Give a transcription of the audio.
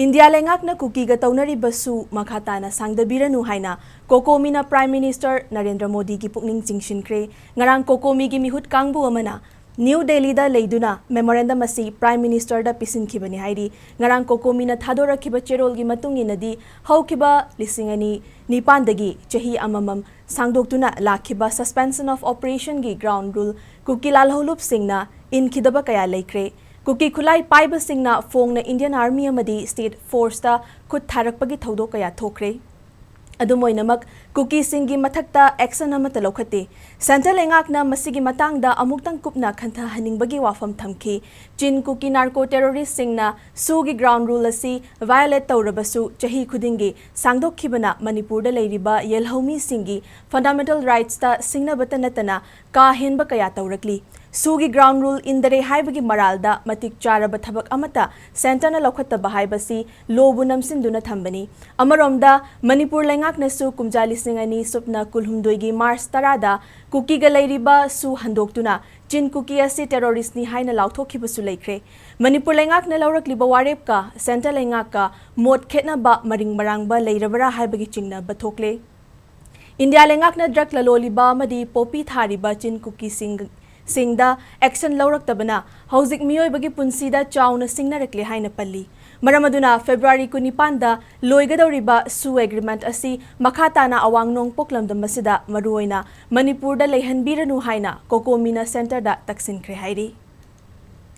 India lengakna Kuki ga taunaribasu makhatana sangdabiranu haina Cocomi na Prime Minister Narendra Modi ki pukning chingsinkre ngarang Cocomi gi mihut kangbu amana New Delhi da leiduna memorandum asi Prime Minister da pisinkhibani hairi ngarang Cocomi na thadorakhiba cherol gi matungi nadi haukiba lisingani nipandagi chahi amamam sangdoktuna lakhiba suspension of operation gi ground rule Kuki lalholup singna inkhidaba kaya laikre Kuki khulai paiba singna phongna Indian Army amadi State Force ta khut tharakpagi thaudo kaya thokre adumoinamak Kuki singi mathakta action amata lokhate Central Engakna masigi matangda amuktang kupna khantha haningbagi wafam thamki Chin Kuki narco terrorist singna sugi ground rule asi violate tawrabasu chahi khudingi sangdokhibana Manipur da leiriba yelhomi singi fundamental rights ta singna batanatana ka henba kaya tawrakli Sugi ground rule indare haibagi maralda matik charaba thabak amata center na lokhattaba haibasi lobu namsinduna thambani amaromda Manipur lengakna su kumjali singani supna kulhumdoigi Mars tarada Kuki ga leiriba su handoktuna Chin Kuki asi terrorist ni haina lauthokhibasu leikre Manipur lengakna laurakliba warepka center lengaka mot khetna ba maring marangba leirabara haibagi chingna bathokle India lengakna drug laloliba madi popi thariba Chin Kuki Singda action laurak tabana hauzik miyoi bagi punsida chauna singnarakle haina palli maramaduna February 19 da loigadoriba su agreement asi makhatana awangnong poklamdam masida maruoina Manipur da leihanbiranu haina Cocomi na center da taksinkhre hairi